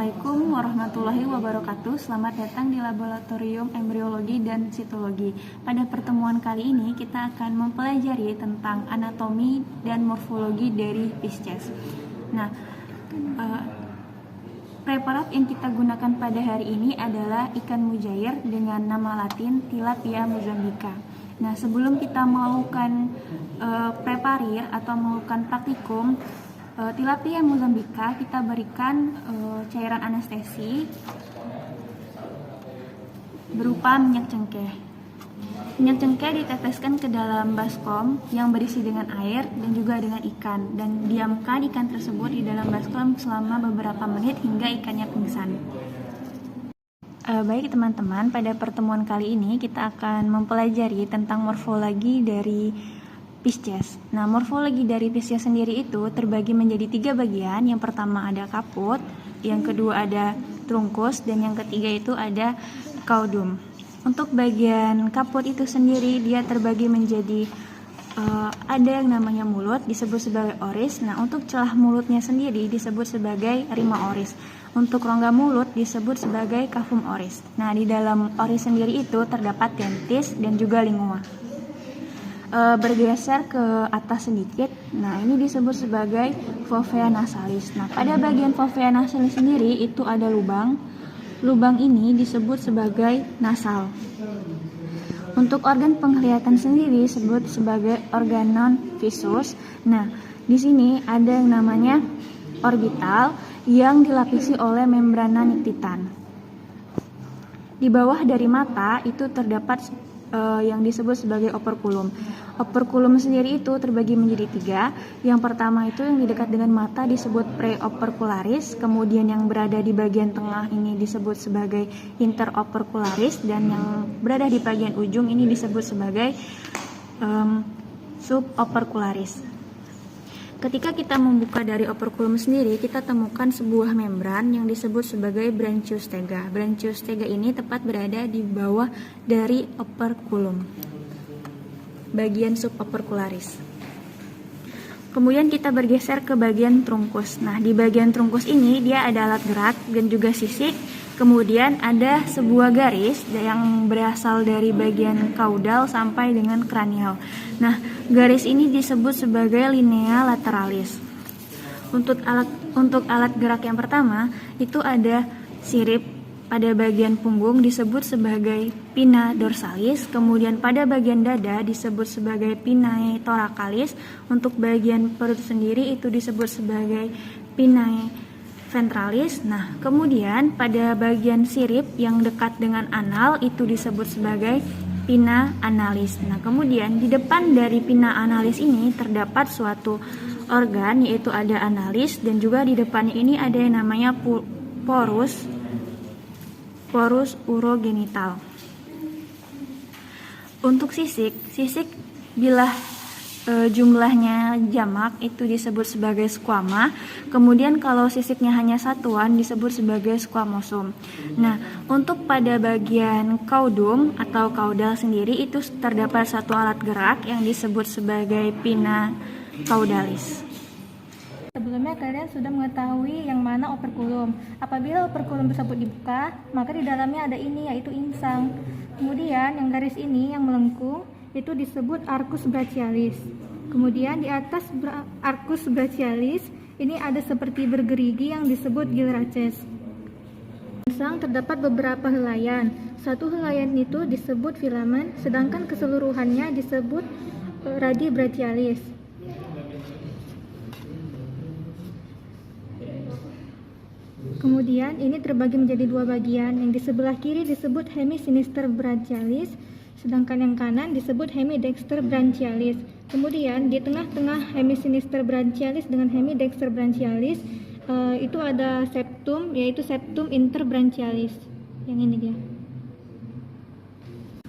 Assalamualaikum warahmatullahi wabarakatuh. Selamat datang di Laboratorium Embriologi dan Sitologi. Pada pertemuan kali ini kita akan mempelajari tentang anatomi dan morfologi dari Pisces. Nah, preparat yang kita gunakan pada hari ini adalah ikan mujair dengan nama latin Tilapia mozambica. Nah, sebelum kita melakukan preparir atau melakukan praktikum Tilapia mozambica, kita berikan cairan anestesi berupa minyak cengkeh. Minyak cengkeh diteteskan ke dalam baskom yang berisi dengan air dan juga dengan ikan, dan diamkan ikan tersebut di dalam baskom selama beberapa menit hingga ikannya pingsan. Baik teman-teman, pada pertemuan kali ini kita akan mempelajari tentang morfologi dari Pisces. Nah, morfologi dari Pisces sendiri itu terbagi menjadi 3 bagian. Yang pertama ada kaput, yang kedua ada trunkus, dan yang ketiga itu ada caudum. Untuk bagian kaput itu sendiri dia terbagi menjadi ada yang namanya mulut, disebut sebagai oris. Nah, untuk celah mulutnya sendiri disebut sebagai rima oris. Untuk rongga mulut disebut sebagai cavum oris. Nah, di dalam oris sendiri itu terdapat dentis dan juga lingua. Bergeser ke atas sedikit, nah ini disebut sebagai fovea nasalis. Nah, pada bagian fovea nasalis sendiri itu ada lubang. Lubang ini disebut sebagai nasal. Untuk organ penglihatan sendiri disebut sebagai organon visus. Nah, di sini ada yang namanya orbital yang dilapisi oleh membrana nictitan. Di bawah dari mata itu terdapat yang disebut sebagai operculum. Operculum sendiri itu terbagi menjadi 3. Yang pertama itu yang di dekat dengan mata disebut preopercularis, kemudian yang berada di bagian tengah ini disebut sebagai interopercularis, dan yang berada di bagian ujung ini disebut sebagai subopercularis. Ketika kita membuka dari operculum sendiri, kita temukan sebuah membran yang disebut sebagai branchiostega. Branchiostega ini tepat berada di bawah dari operculum, bagian subopercularis. Kemudian kita bergeser ke bagian trunkus. Nah, di bagian trunkus ini dia ada alat gerak dan juga sisik. Kemudian ada sebuah garis yang berasal dari bagian kaudal sampai dengan kranial. Nah, garis ini disebut sebagai linea lateralis. Untuk alat gerak yang pertama itu ada sirip pada bagian punggung disebut sebagai pinna dorsalis, kemudian pada bagian dada disebut sebagai pinnae thoracalis. Untuk bagian perut sendiri itu disebut sebagai pinnae ventralis. Nah, kemudian pada bagian sirip yang dekat dengan anal itu disebut sebagai pinna analis. Nah, kemudian di depan dari pinna analis ini terdapat suatu organ, yaitu ada analis, dan juga di depannya ini ada yang namanya porus urogenital. Untuk sisik bila jumlahnya jamak itu disebut sebagai squama. Kemudian kalau sisiknya hanya satuan disebut sebagai squamosum. Nah, untuk pada bagian caudum atau caudal sendiri itu terdapat satu alat gerak yang disebut sebagai pinna caudalis. Sebelumnya kalian sudah mengetahui yang mana operculum. Apabila operculum tersebut dibuka, maka di dalamnya ada ini, yaitu insang. Kemudian yang garis ini yang melengkung itu disebut arcus brachialis. Kemudian di atas arcus brachialis ini ada seperti bergerigi yang disebut gilraces. Insang terdapat beberapa helaian. Satu helaian itu disebut filamen, sedangkan keseluruhannya disebut radi brachialis. Kemudian ini terbagi menjadi 2 bagian. Yang di sebelah kiri disebut hemisinister brachialis, sedangkan yang kanan disebut hemidexter brachialis. Kemudian di tengah-tengah hemisinister brachialis dengan hemidexter brachialis itu ada septum, yaitu septum interbranchialis. Yang ini dia.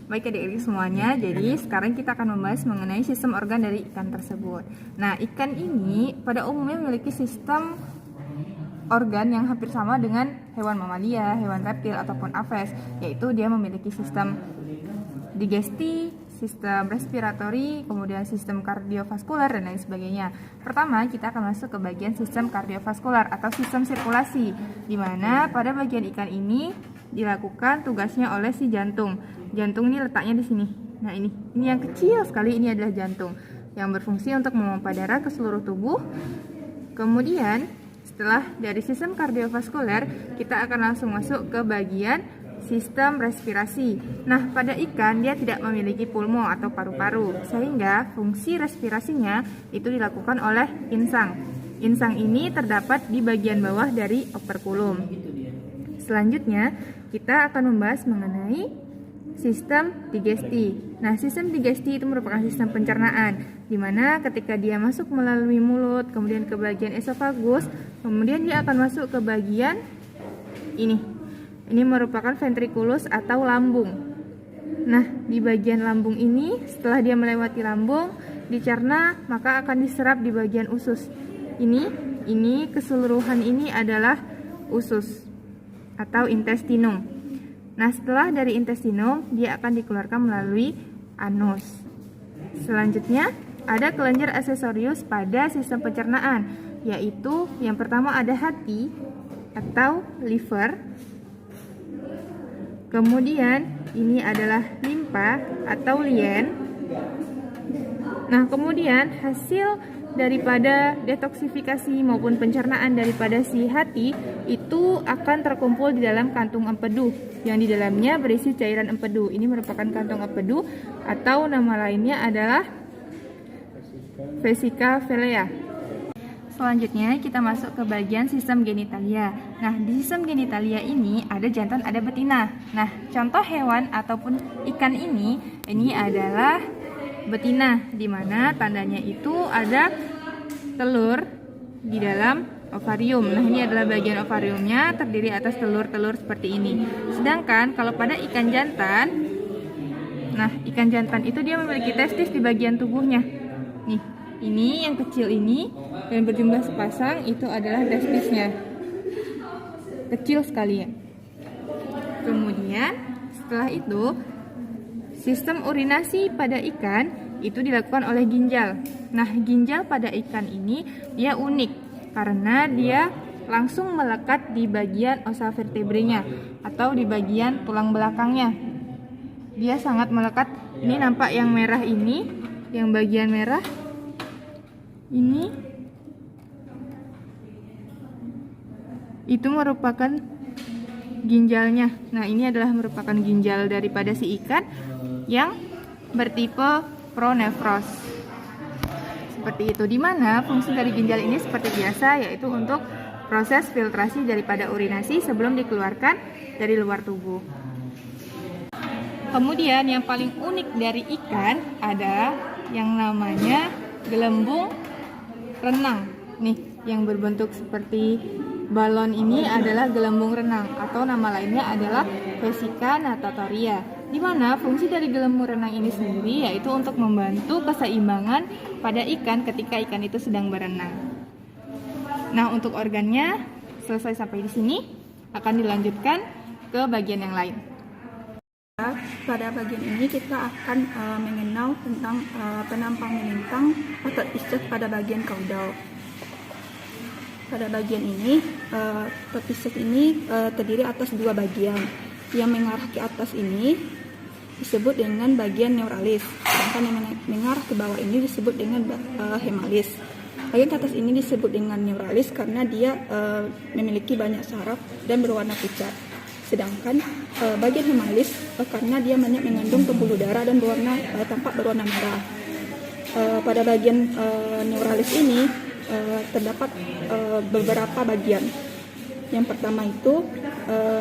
Baik adik-adik semuanya, jadi sekarang kita akan membahas mengenai sistem organ dari ikan tersebut. Nah, ikan ini pada umumnya memiliki sistem organ yang hampir sama dengan hewan mamalia, hewan reptil ataupun aves, yaitu dia memiliki sistem digesti, sistem respiratori, kemudian sistem kardiovaskular, dan lain sebagainya. Pertama, kita akan masuk ke bagian sistem kardiovaskular atau sistem sirkulasi, di mana pada bagian ikan ini dilakukan tugasnya oleh si jantung. Jantung ini letaknya di sini. Nah, ini yang kecil sekali, ini adalah jantung yang berfungsi untuk memompa darah ke seluruh tubuh. Kemudian, setelah dari sistem kardiovaskuler, kita akan langsung masuk ke bagian sistem respirasi. Nah, pada ikan dia tidak memiliki pulmo atau paru-paru, sehingga fungsi respirasinya itu dilakukan oleh insang. Insang ini terdapat di bagian bawah dari operkulum. Selanjutnya, kita akan membahas mengenai sistem digesti. Nah, sistem digesti itu merupakan sistem pencernaan, di mana ketika dia masuk melalui mulut, kemudian ke bagian esofagus, kemudian dia akan masuk ke bagian ini. Ini merupakan ventriculus atau lambung. Nah, di bagian lambung ini, setelah dia melewati lambung, dicerna, maka akan diserap di bagian usus. Ini keseluruhan ini adalah usus atau intestinum. Nah, setelah dari intestinum, dia akan dikeluarkan melalui anus. Selanjutnya, ada kelenjar aksesorius pada sistem pencernaan, yaitu yang pertama ada hati atau liver. Kemudian ini adalah limpa atau lien. Nah, kemudian hasil daripada detoksifikasi maupun pencernaan daripada si hati itu akan terkumpul di dalam kantung empedu yang di dalamnya berisi cairan empedu. Ini merupakan kantung empedu atau nama lainnya adalah vesika velea. Selanjutnya kita masuk ke bagian sistem genitalia. Nah, di sistem genitalia ini ada jantan, ada betina. Nah, contoh hewan ataupun ikan ini adalah betina, di mana tandanya itu ada telur di dalam ovarium. Nah, ini adalah bagian ovariumnya, terdiri atas telur-telur seperti ini. Sedangkan kalau pada ikan jantan, nah ikan jantan itu dia memiliki testis di bagian tubuhnya. Nih, ini yang kecil ini dan berjumlah sepasang itu adalah testisnya. Kecil sekali ya. Kemudian setelah itu sistem urinasi pada ikan itu dilakukan oleh ginjal. Nah, ginjal pada ikan ini dia unik karena dia langsung melekat di bagian ossa vertebrenya atau di bagian tulang belakangnya. Dia sangat melekat. Ini nampak yang merah ini, yang bagian merah ini itu merupakan ginjalnya. Nah, ini adalah merupakan ginjal daripada si ikan yang bertipe pronefros. Seperti itu, di mana fungsi dari ginjal ini seperti biasa, yaitu untuk proses filtrasi daripada urinasi sebelum dikeluarkan dari luar tubuh. Kemudian yang paling unik dari ikan ada yang namanya gelembung renang. Nih, yang berbentuk seperti balon ini adalah gelembung renang atau nama lainnya adalah Vesica natatoria. Di mana fungsi dari gelembung renang ini sendiri yaitu untuk membantu keseimbangan pada ikan ketika ikan itu sedang berenang. Nah, untuk organnya selesai sampai di sini, akan dilanjutkan ke bagian yang lain. Pada bagian ini kita akan mengenal tentang penampang melintang otot ischias pada bagian kaudal. Pada bagian ini, otot ischias ini terdiri atas dua bagian. Yang mengarah ke atas ini disebut dengan bagian neuralis, sedangkan yang mengarah ke bawah ini disebut dengan hemalis. Bagian ke atas ini disebut dengan neuralis karena dia memiliki banyak saraf dan berwarna pucat. Sedangkan bagian hemalis karena dia banyak mengandung pembuluh darah dan tampak berwarna merah. Pada bagian neuralis ini terdapat beberapa bagian. Yang pertama itu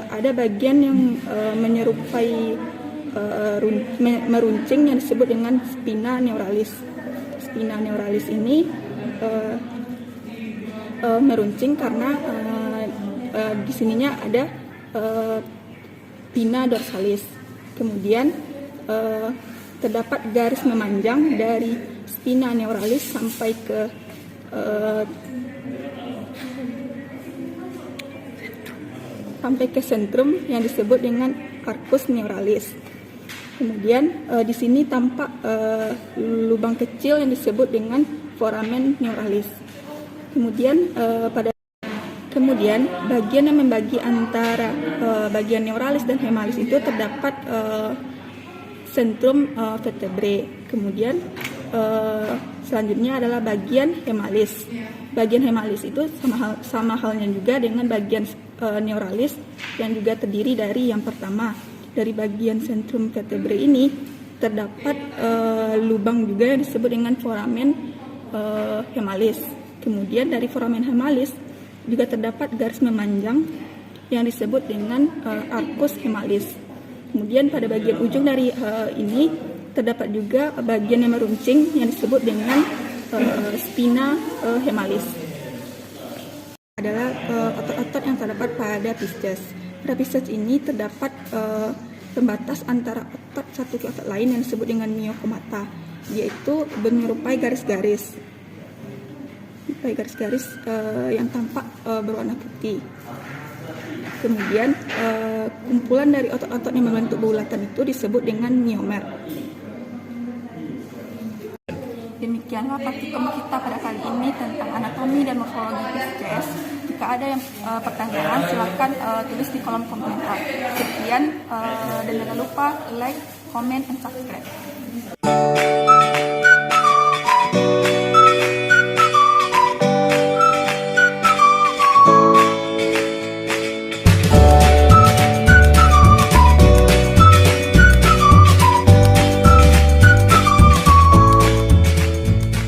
ada bagian yang menyerupai meruncing yang disebut dengan spina neuralis. Spina neuralis ini meruncing karena di sininya ada pinna dorsalis. Kemudian terdapat garis memanjang dari spina neuralis sampai ke sentrum yang disebut dengan arcus neuralis. Kemudian di sini tampak lubang kecil yang disebut dengan foramen neuralis. Kemudian bagian yang membagi antara bagian neuralis dan hemalis itu terdapat sentrum vertebrae. Kemudian selanjutnya adalah bagian hemalis. Bagian hemalis itu sama halnya juga dengan bagian neuralis yang juga terdiri dari yang pertama, dari bagian sentrum vertebrae ini terdapat lubang juga yang disebut dengan foramen hemalis. Kemudian dari foramen hemalis juga terdapat garis memanjang yang disebut dengan arcus hemalis. Kemudian pada bagian ujung dari ini terdapat juga bagian yang meruncing yang disebut dengan spina hemalis. Adalah otot-otot yang terdapat pada pisces. Pada pisces ini terdapat pembatas antara otot satu ke otot lain yang disebut dengan myokomata, yaitu menyerupai garis-garis. Garis-garis yang tampak berwarna putih. Kemudian kumpulan dari otot-otot yang membentuk bulatan itu disebut dengan myomer. Demikianlah praktikum kita pada kali ini tentang anatomi dan morfologi pisces. Jika ada yang pertanyaan, silakan tulis di kolom komentar. Sekian, dan jangan lupa like, comment, and subscribe.